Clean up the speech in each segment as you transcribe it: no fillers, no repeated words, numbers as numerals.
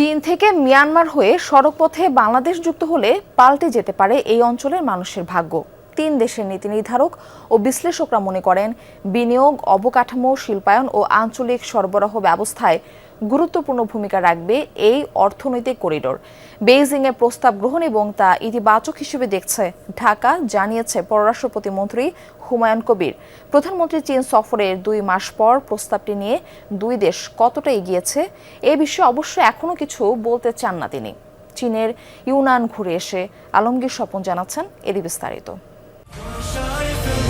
চীন থেকে মিয়ানমার হয়ে সড়কপথে বাংলাদেশ যুক্ত হলে পাল্টে যেতে পারে এই অঞ্চলের মানুষের ভাগ্য। তিন দেশের নীতি নির্ধারক ও বিশ্লেষকরা মনে করেন, বিনিয়োগ, অবকাঠামো, শিল্পায়ন ও আঞ্চলিক সরবরাহ ব্যবস্থায় গুরুত্বপূর্ণ ভূমিকা রাখবে এই অর্থনৈতিক করিডোর। বেইজিংয়ের প্রস্তাব গ্রহণ এবং তা ইতিবাচক হিসেবে দেখছে ঢাকা, জানিয়েছে পররাষ্ট্র প্রতিমন্ত্রী হুমায়ুন কবির। প্রধানমন্ত্রী চীন সফরের 2 মাস পর প্রস্তাবটি নিয়ে দুই দেশ কতটা এগিয়েছে এ বিষয়ে অবশ্য এখনো কিছু বলতে চান না তিনি। চীনের ইউনান ঘুরে এসে আলমগীর স্বপন জানাচ্ছেন এর বিস্তারিত।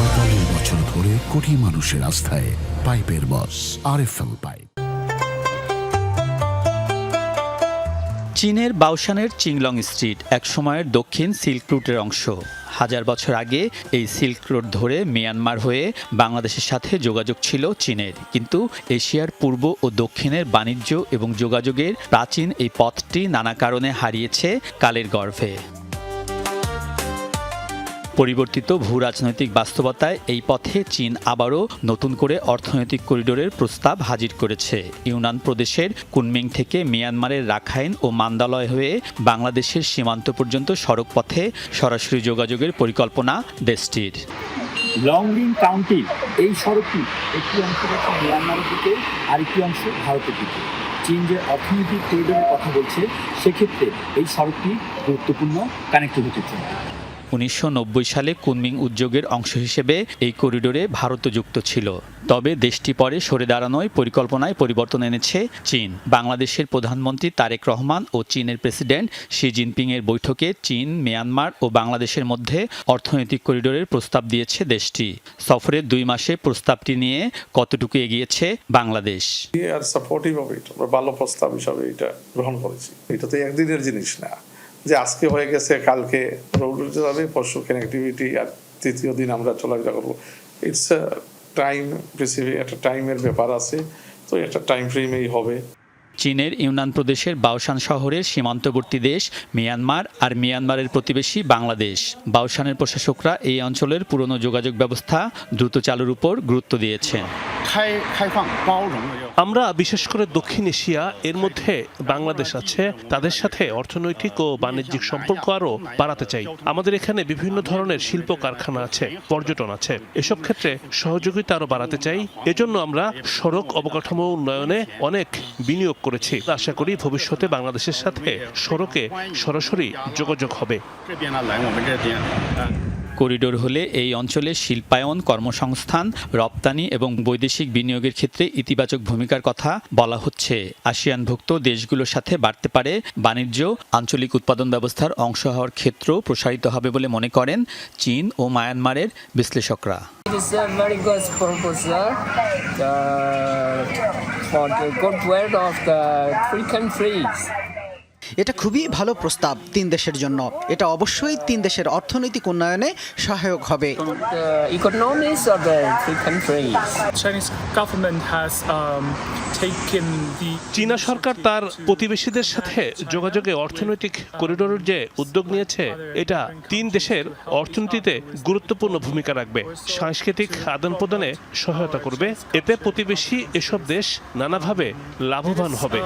45 বছর ধরে কোটি মানুষের আস্থায় পাইপের বস আরএফএল পাইপ। চীনের বাওশানের চিংলং স্ট্রিট এক সময়ের দক্ষিণ সিল্ক রুটের অংশ। হাজার বছর আগে এই সিল্ক রোড ধরে মিয়ানমার হয়ে বাংলাদেশের সাথে যোগাযোগ ছিল চীনের, কিন্তু এশিয়ার পূর্ব ও দক্ষিণের বাণিজ্য এবং যোগাযোগের প্রাচীন এই পথটি নানা কারণে হারিয়েছে কালের গর্ভে। পরিবর্তিত ভূরাজনৈতিক বাস্তবতায় এই পথে চীন আবারও নতুন করে অর্থনৈতিক করিডোরের প্রস্তাব হাজির করেছে। ইউনান প্রদেশের কুনমিং থেকে মিয়ানমারের রাখাইন ও মান্দালয় হয়ে বাংলাদেশের সীমান্ত পর্যন্ত সড়ক পথে সরাসরি যোগাযোগের পরিকল্পনা দেশটির। লংডিং কাউন্টির এই সড়কটি একটি অংশ যাচ্ছে মিয়ানমারের দিকে, আরেকটি অংশ ভারতের দিকে। চীন যে অর্থনৈতিক করিডোরের কথা বলছে, সেক্ষেত্রে এই সড়কটি গুরুত্বপূর্ণ কানেক্টিভিটির জন্য। 1990 সালে কুনমিং উদ্যোগের অংশ হিসেবে এই করিডোরে ভারতও যুক্ত ছিল। তবে দেশটি পরে সরে দাঁড়ানোয় পরিকল্পনায় পরিবর্তন এনেছে চীন। বাংলাদেশের প্রধানমন্ত্রী তারেক রহমান ও চীনের প্রেসিডেন্ট শি জিনপিংয়ের বৈঠকে চীন, মিয়ানমার ও বাংলাদেশের মধ্যে অর্থনৈতিক করিডোরের প্রস্তাব দিয়েছে দেশটি। সফরের 2 মাসে প্রস্তাবটি নিয়ে কতটুকু এগিয়েছে বাংলাদেশ? ভালো প্রস্তাব হিসাবে এটা গ্রহণ করেছি। এটা তো একদিনের জিনিস না যে আজকে হয়ে গেছে, কালকে রোড যাবে, পরশু কানেক্টিভিটি, আর তৃতীয় দিন আমরা চলাফেরা করবো। ইটস টাইম বেসিক্যালি, একটা টাইমের ব্যাপার আছে, তো একটা টাইম ফ্রেমেই হবে। চীনের ইউনান প্রদেশের বাওশান শহরের সীমান্তবর্তী দেশ মিয়ানমার আর মিয়ানমারের প্রতিবেশী বাংলাদেশ। বাওশানের প্রশাসকরা এই অঞ্চলের পুরনো যোগাযোগ ব্যবস্থা দ্রুত চালুর উপর গুরুত্ব দিয়েছেন। আমরা বিশেষ করে দক্ষিণ এশিয়া, এর মধ্যে বাংলাদেশ আছে, তাদের সাথে অর্থনৈতিক ও বাণিজ্যিক সম্পর্ক আরও বাড়াতে চাই। আমাদের এখানে বিভিন্ন ধরনের শিল্প কারখানা আছে, পর্যটন আছে, এসব ক্ষেত্রে সহযোগিতা আরও বাড়াতে চাই। এজন্য আমরা সড়ক অবকাঠামো উন্নয়নে অনেক বিনিয়োগ করেছি। আশা করি ভবিষ্যতে বাংলাদেশের সাথে সড়কে সরাসরি যোগাযোগ হবে। করিডোর হলে এই অঞ্চলে শিল্পায়ন, কর্মসংস্থান, রপ্তানি এবং বৈদেশিক বিনিয়োগের ক্ষেত্রে ইতিবাচক ভূমিকার কথা বলা হচ্ছে। আসিয়ানভুক্ত দেশগুলোর সাথে বাড়তে পারে বাণিজ্য, আঞ্চলিক উৎপাদন ব্যবস্থার অংশ হওয়ার ক্ষেত্র প্রসারিত হবে বলে মনে করেন চীন ও মায়ানমারের বিশ্লেষকরা। এটা খুবই ভালো প্রস্তাব 3 দেশের জন্য। এটা অবশ্যই 3 দেশের অর্থনৈতিক উন্নয়নে সহায়ক হবে। চীনা সরকার তার প্রতিবেশীদের সাথে যোগাযোগে অর্থনৈতিক করিডোরের যে উদ্যোগ নিয়েছে, এটা 3 দেশের অর্থনীতিতে গুরুত্বপূর্ণ ভূমিকা রাখবে, সাংস্কৃতিক আদান প্রদানে সহায়তা করবে। এতে প্রতিবেশী এসব দেশ নানাভাবে লাভবান হবে।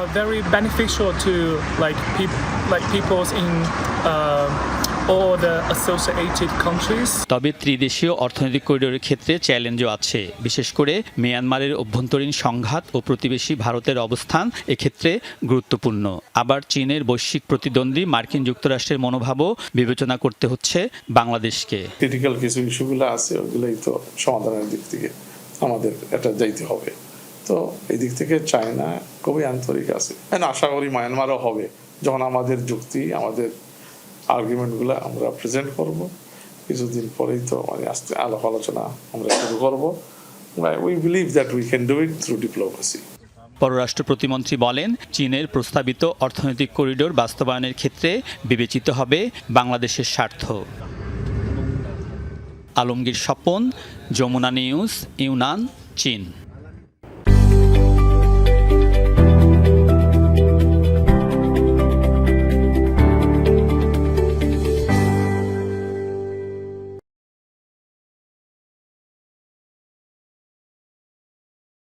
তবে ত্রিদেশীয় অর্থনৈতিক করিডোরের ক্ষেত্রে চ্যালেঞ্জও আছে। বিশেষ করে মিয়ানমারের অভ্যন্তরীণ সংঘাত ও প্রতিবেশী ভারতের অবস্থান এক্ষেত্রে গুরুত্বপূর্ণ। আবার চীনের বৈশ্বিক প্রতিদ্বন্দ্বী মার্কিন যুক্তরাষ্ট্রের মনোভাবও বিবেচনা করতে হচ্ছে বাংলাদেশকে। ক্রিটিক্যাল কিছু ইস্যুগুলো আছে, ওগুলোই তো সমাধানের দিক থেকে আমাদের এটা যাইতে হবে। তো এই দিক থেকে চায়না খুবই আন্তরিক আছে, আশা করি মায়ানমারও হবে। যখন আমাদের যুক্তি, আমাদের আর্গুমেন্টগুলো আমরা প্রেজেন্ট করব, কিছুদিন পরেই তো আস্তে আলাপ আলোচনা আমরা শুরু করবো। We believe that we can do it through diplomacy. পররাষ্ট্র প্রতিমন্ত্রী বলেন, চীনের প্রস্তাবিত অর্থনৈতিক করিডোর বাস্তবায়নের ক্ষেত্রে বিবেচিত হবে বাংলাদেশের স্বার্থ। আলমগীর স্বপন, যমুনা নিউজ, ইউনান, চীন।